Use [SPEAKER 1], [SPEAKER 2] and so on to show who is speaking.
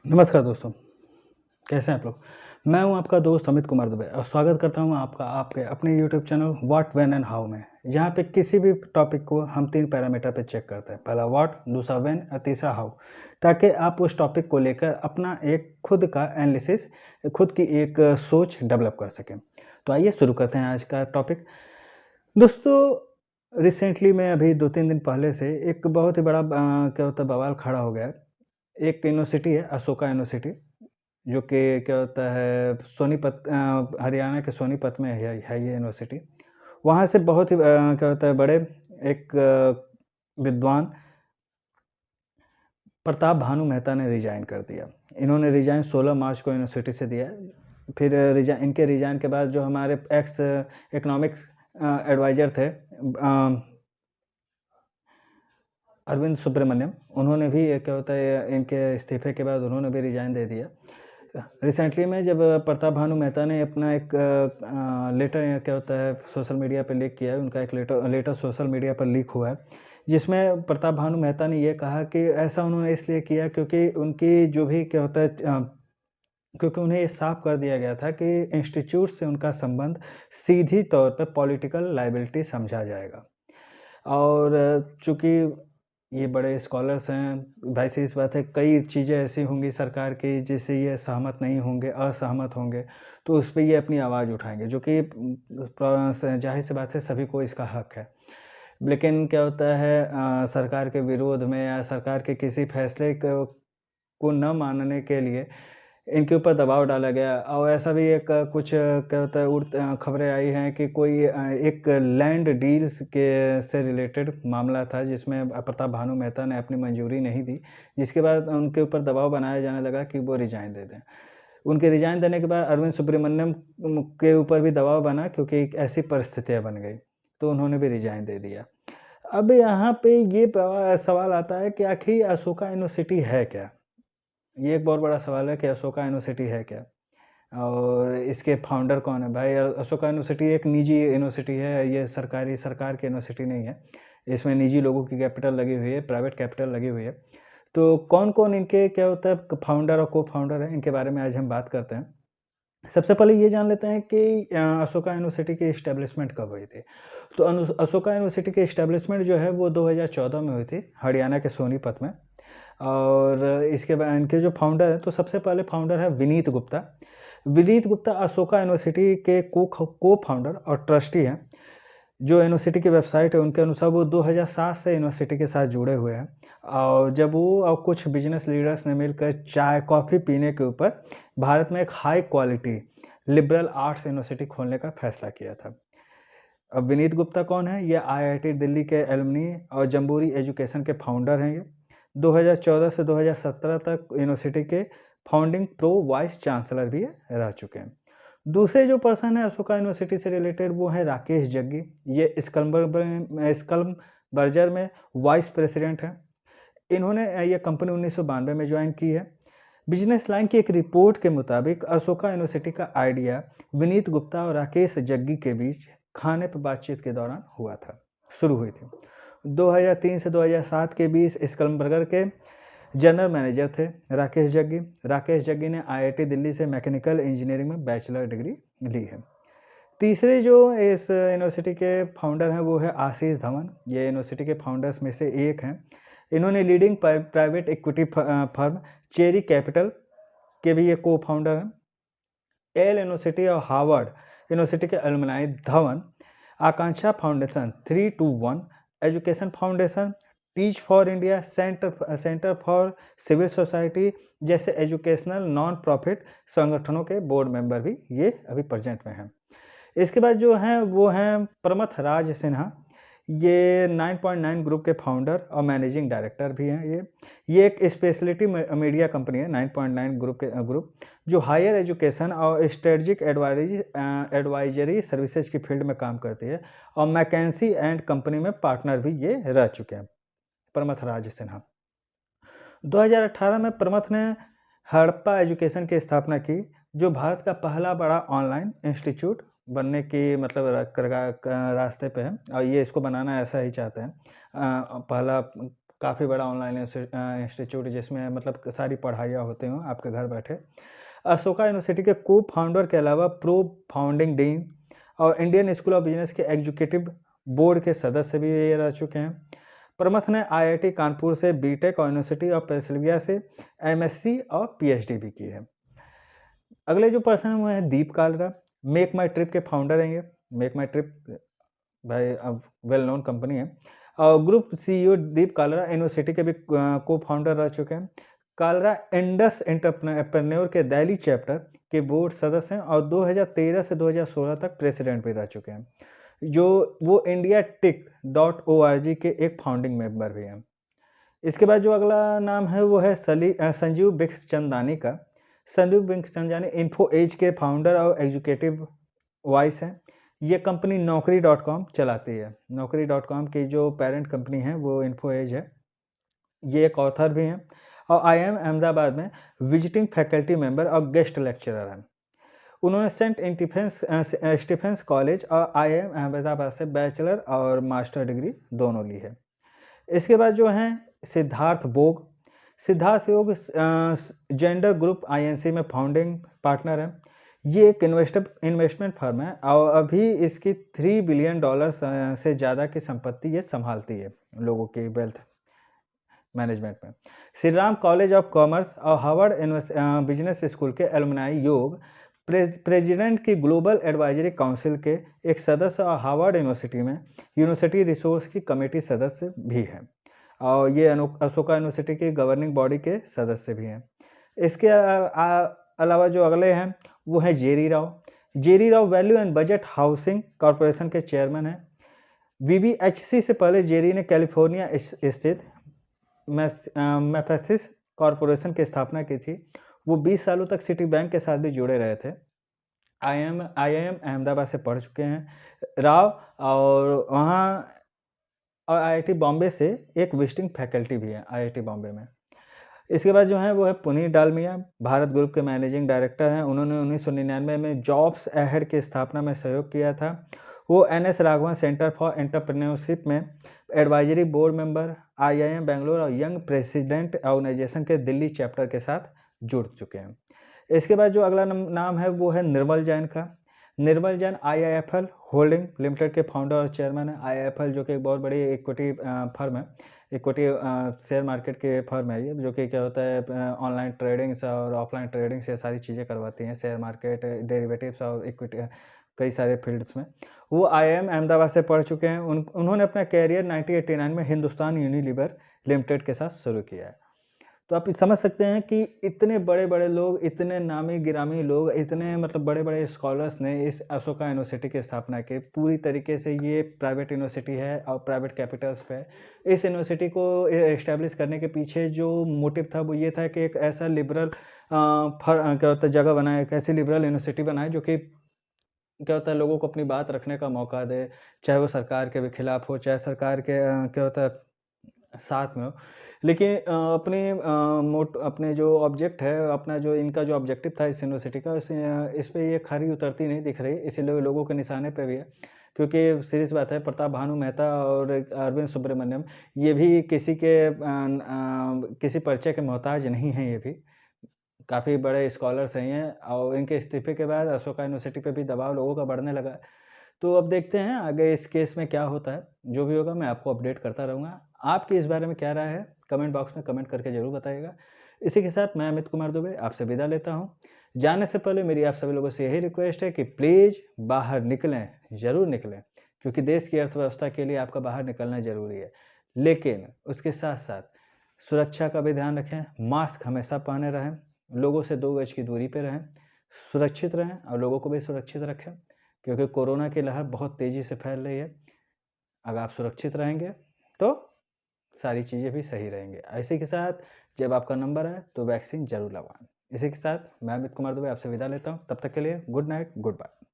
[SPEAKER 1] नमस्कार दोस्तों, कैसे हैं आप लोग? मैं हूं आपका दोस्त अमित कुमार दुबे और स्वागत करता हूं आपका आपके अपने YouTube channel what, when and how में। यहाँ पे किसी भी टॉपिक को हम 3 पैरामीटर पे चेक करते हैं। पहला व्हाट, दूसरा व्हेन और तीसरा हाउ, ताकि आप उस टॉपिक को लेकर अपना एक खुद का एनालिसिस, खुद की एक सोच डेवलप कर सकें। तो आइए शुरू करते हैं आज का टॉपिक। दोस्तों, रिसेंटली में अभी 2-3 दिन पहले से एक बहुत ही बड़ा क्या होता है बवाल खड़ा हो गया है। एक यूनिवर्सिटी है अशोका यूनिवर्सिटी, जो कि क्या होता है हरियाणा के सोनीपत में है ये यूनिवर्सिटी। वहाँ से बहुत ही क्या होता है बड़े एक विद्वान प्रताप भानु मेहता ने रिज़ाइन कर दिया। इन्होंने रिज़ाइन 16 मार्च को यूनिवर्सिटी से दिया है। फिर इनके रिज़ाइन के बाद जो हमारे एक्स इकोनॉमिक्स एडवाइज़र थे अरविंद सुब्रमण्यम, उन्होंने भी क्या होता है इनके इस्तीफ़े के बाद उन्होंने भी रिज़ाइन दे दिया। रिसेंटली में जब प्रताप भानु मेहता ने अपना एक लेटर क्या होता है सोशल मीडिया पे लीक किया है, उनका एक लेटर सोशल मीडिया पर लीक हुआ है, जिसमें प्रताप भानु मेहता ने ये कहा कि ऐसा उन्होंने इसलिए किया क्योंकि उनकी जो भी क्या होता है क्योंकि उन्हें ये साफ़ कर दिया गया था कि इंस्टीट्यूट से उनका संबंध सीधी तौर पे पॉलिटिकल लायबिलिटी समझा जाएगा। और चूँकि ये बड़े स्कॉलर्स हैं, ज़ाहिर-सी बात है कई चीज़ें ऐसी होंगी सरकार की जिससे ये सहमत नहीं होंगे, असहमत होंगे, तो उस पे ये अपनी आवाज़ उठाएँगे, जो कि ज़ाहिर-सी बात है सभी को इसका हक है। लेकिन क्या होता है सरकार के विरोध में या सरकार के किसी फैसले को न मानने के लिए इनके ऊपर दबाव डाला गया। और ऐसा भी एक कुछ क्या होता है खबरें आई हैं कि कोई एक लैंड डील्स के से रिलेटेड मामला था जिसमें प्रताप भानु मेहता ने अपनी मंजूरी नहीं दी, जिसके बाद उनके ऊपर दबाव बनाया जाने लगा कि वो रिज़ाइन दे दें। उनके रिज़ाइन देने के बाद अरविंद सुब्रमण्यम के ऊपर भी दबाव बना क्योंकि एक ऐसी परिस्थितियाँ बन गई, तो उन्होंने भी रिज़ाइन दे दिया। अब यहाँ पे ये सवाल आता है कि आखिर अशोका यूनिवर्सिटी है क्या? ये एक बहुत बड़ा सवाल है कि अशोका यूनिवर्सिटी है क्या? और इसके फाउंडर कौन है? भाई अशोका यूनिवर्सिटी एक निजी यूनिवर्सिटी है, ये सरकार की यूनिवर्सिटी नहीं है। इसमें निजी लोगों की कैपिटल लगी हुई है, प्राइवेट कैपिटल लगी हुई है। तो कौन-कौन इनके क्या होता है फाउंडर और को-फाउंडर हैं, इनके बारे में आज हम बात करते हैं। सबसे पहले ये जान लेते हैं कि अशोका यूनिवर्सिटी की एस्टेब्लिशमेंट कब हुई थी? तो अशोका यूनिवर्सिटी की एस्टेब्लिशमेंट जो है वो 2014 में हुई थी, हरियाणा के सोनीपत में। और इसके बाद इनके जो फाउंडर हैं, तो सबसे पहले फाउंडर है विनीत गुप्ता। विनीत गुप्ता अशोका यूनिवर्सिटी के को-फाउंडर और ट्रस्टी हैं। जो यूनिवर्सिटी की वेबसाइट है, उनके अनुसार वो 2007 से यूनिवर्सिटी के साथ जुड़े हुए हैं। और जब वो और कुछ बिज़नेस लीडर्स ने मिलकर चाय, कॉफ़ी पीने के ऊपर भारत में एक high quality liberal arts university खोलने का फैसला किया था। अब विनीत गुप्ता कौन है? ये आईआईटी दिल्ली के एलुमनी और जम्बूरी एजुकेशन के फाउंडर हैं ये। 2014 से 2017 तक यूनिवर्सिटी के फाउंडिंग प्रो वाइस चांसलर भी रह चुके हैं। दूसरे जो पर्सन है अशोका यूनिवर्सिटी से रिलेटेड वो है राकेश जग्गी। ये स्कलमबर्जर में वाइस प्रेसिडेंट हैं। इन्होंने ये कंपनी 1992 में ज्वाइन की है। बिजनेस लाइन की एक रिपोर्ट के मुताबिक अशोका यूनिवर्सिटी का आइडिया विनीत गुप्ता और राकेश जग्गी के बीच खाने पर बातचीत के दौरान हुआ था, शुरू हुई थी। 2003 से 2007 के बीच स्कलमबर्गर के जनरल मैनेजर थे राकेश जग्गी। राकेश जग्गी ने आईआईटी दिल्ली से मैकेनिकल इंजीनियरिंग में बैचलर डिग्री ली है। तीसरे जो इस यूनिवर्सिटी के फाउंडर हैं वो है आशीष धवन। ये यूनिवर्सिटी के फाउंडर्स में से एक हैं। इन्होंने leading private equity firm Cherry Capital के भी ये को-फाउंडर हैं। येल यूनिवर्सिटी और हार्वर्ड यूनिवर्सिटी के alumni Dhawan, Akanksha foundation, 3 to 1 education foundation, Teach For India, Centre for Civil Society जैसे एजुकेशनल नॉन प्रॉफिट संगठनों के बोर्ड मेंबर भी ये अभी प्रेजेंट में हैं। इसके बाद जो हैं वो हैं प्रमथ राज सिन्हा। ये 9.9 ग्रुप के फाउंडर और मैनेजिंग डायरेक्टर भी हैं ये एक स्पेशलिटी मीडिया कंपनी है 9.9 ग्रुप जो हायर एजुकेशन और स्ट्रेटजिक एडवाइजरी सर्विसेज की फील्ड में काम करती है और मैकेंसी एंड कंपनी में पार्टनर भी ये रह चुके हैं। प्रमथ राज सिन्हा 2018 में प्रमथ ने हड़प्पा एजुकेशन की स्थापना की, जो भारत का पहला बड़ा ऑनलाइन इंस्टीट्यूट बनने की मतलब रास्ते पे है और ये इसको बनाना ऐसा ही चाहते हैं। पहला काफ़ी बड़ा ऑनलाइन इंस्टीट्यूट जिसमें मतलब सारी पढ़ाइयाँ होती हों आपके घर बैठे। अशोका यूनिवर्सिटी के को फाउंडर के अलावा प्रो फाउंडिंग डीन और इंडियन स्कूल ऑफ बिजनेस के एग्जीक्यूटिव बोर्ड के सदस्य भी ये रह चुके हैं। प्रमथ ने आईआईटी कानपुर से बीटेक और यूनिवर्सिटी ऑफ पेंसिल्वेनिया से एमएससी और पीएचडी भी की है। अगले जो पर्सन है वो है दीप कालरा, मेक माई ट्रिप के फाउंडर हैं ये। मेक माई ट्रिप भाई अब वेल नोन कंपनी है। और ग्रुप सीईओ दीप कालरा यूनिवर्सिटी के भी को फाउंडर रह चुके हैं। कालरा इंडस एंटरप्रेन्योर के दिल्ली चैप्टर के बोर्ड सदस्य हैं और 2013 से 2016 तक प्रेसिडेंट भी रह चुके हैं। जो वो इंडिया टिक .org के एक फाउंडिंग मेंबर भी हैं। इसके बाद जो अगला नाम है वो है संजीव बिख्चंदानी का। संजीव बिख्चंदानी इन्फो एज के फाउंडर और एग्जीक्यूटिव वाइस हैं। ये कंपनी naukri.com चलाती है। naukri.com की जो पेरेंट कंपनी है वो इन्फो एज है। ये एक ऑथर भी हैं और IIM अहमदाबाद में विजिटिंग फैकल्टी मेंबर और गेस्ट लेक्चरर हैं। उन्होंने सेंट स्टीफेंस कॉलेज और IIM अहमदाबाद से बैचलर और मास्टर डिग्री दोनों ली है। इसके बाद जो हैं सिद्धार्थ बोग। सिद्धार्थ योग जेंडर ग्रुप INC में फाउंडिंग पार्टनर है। ये एक इन्वेस्टमेंट फर्म है और अभी इसकी $3 बिलियन से ज़्यादा की संपत्ति ये संभालती है लोगों की वेल्थ मैनेजमेंट में। Shri Ram college of commerce और हार्वर्ड बिजनेस स्कूल के एलुमनाई योग प्रेसिडेंट की ग्लोबल एडवाइजरी काउंसिल के एक सदस्य और हार्वर्ड यूनिवर्सिटी में यूनिवर्सिटी रिसोर्स की कमेटी सदस्य भी हैं और ये अशोका यूनिवर्सिटी की गवर्निंग बॉडी के सदस्य भी हैं। इसके अलावा जो अगले हैं वो हैं Jerry Rao. Jerry Rao value and budget housing corporation के चेयरमैन हैं। VBHC से पहले जेरी ने कैलिफोर्निया स्थित मैफेसिस कॉरपोरेशन की स्थापना की थी। वो 20 सालों तक सिटी बैंक के साथ भी जुड़े रहे थे। IIM अहमदाबाद से पढ़ चुके हैं राव और वहाँ और IIT बॉम्बे से एक विजिटिंग फैकल्टी भी है IIT बॉम्बे में। इसके बाद जो है वो है पुनीत डालमिया, भारत ग्रुप के मैनेजिंग डायरेक्टर हैं। उन्होंने 1999 में जॉब्स अहेड की स्थापना में सहयोग किया था। वो NS Raghavan centre for entrepreneurship में advisory board member, IIM Bangalore और यंग प्रेसिडेंट ऑर्गेनाइजेशन के दिल्ली चैप्टर के साथ जुड़ चुके हैं। इसके बाद जो अगला नाम है वो है निर्मल जैन का। Nirmal Jain IIFL holding limited के फाउंडर और चेयरमैन है। IIFL जो कि एक बहुत बड़ी इक्विटी फर्म है, इक्विटी शेयर मार्केट के फर्म है ये, जो कि क्या होता है ऑनलाइन ट्रेडिंग्स और ऑफलाइन ट्रेडिंग्स ये सारी चीज़ें करवाती हैं, शेयर मार्केट, डेरिवेटिव्स और इक्विटी कई सारे फील्ड्स में। वो IIM अहमदाबाद से पढ़ चुके हैं। उन्होंने अपना कैरियर 1989 में हिंदुस्तान यूनिलीवर लिमिटेड के साथ शुरू किया है। तो आप समझ सकते हैं कि इतने बड़े-बड़े लोग, इतने नामी-गिरामी लोग, इतने मतलब बड़े-बड़े स्कॉलर्स ने इस अशोका यूनिवर्सिटी की स्थापना की। पूरी तरीके से ये प्राइवेट यूनिवर्सिटी है और प्राइवेट कैपिटल्स पे है। इस यूनिवर्सिटी को एस्टैब्लिश करने के पीछे जो मोटिव था वो ये था कि एक ऐसा लिबरल क्या होता है जगह बनाए, एक ऐसी लिबरल यूनिवर्सिटी बनाए जो कि क्या होता है लोगों को अपनी बात रखने का मौका दे, चाहे वो सरकार के भी खिलाफ हो, चाहे सरकार के क्या होता है साथ में हो। लेकिन अपने जो ऑब्जेक्ट है, अपना जो इनका जो ऑब्जेक्टिव था इस यूनिवर्सिटी का, इस पे ये खरी उतरती नहीं दिख रही, इसीलिए लोगों के निशाने पे भी है। क्योंकि सीरियस बात है, प्रताप भानु मेहता और अरविंद सुब्रमण्यम ये भी किसी परिचय के मोहताज नहीं हैं। ये भी काफ़ी बड़े स्कॉलर्स हैं ये और इनके इस्तीफे के बाद अशोका यूनिवर्सिटी पे भी दबाव लोगों का बढ़ने लगा है। तो अब देखते हैं आगे इस केस में क्या होता है। जो भी होगा मैं आपको अपडेट करता रहूँगा। आपकी इस बारे में क्या राय है? कमेंट बॉक्स में कमेंट करके ज़रूर बताइएगा। इसी के साथ मैं अमित कुमार दुबे आपसे विदा लेता हूँ। जाने से पहले मेरी आप सभी लोगों से यही रिक्वेस्ट है कि प्लीज़ बाहर निकलें, ज़रूर निकलें, क्योंकि देश की अर्थव्यवस्था के लिए आपका बाहर निकलना ज़रूरी है। लेकिन उसके साथ-साथ सुरक्षा का भी ध्यान रखें, मास्क हमेशा पहने रहें, लोगों से 2 गज की दूरी पे रहें, सुरक्षित रहें और लोगों को भी सुरक्षित रखें, क्योंकि कोरोना की लहर बहुत तेज़ी से फैल रही है। अगर आप सुरक्षित रहेंगे तो सारी चीज़ें भी सही रहेंगी। इसी के साथ जब आपका नंबर आए तो वैक्सीन ज़रूर लगवाएँ। इसी के साथ मैं अमित कुमार दुबे आपसे विदा लेता हूँ। तब तक के लिए गुड नाइट, गुड बाय।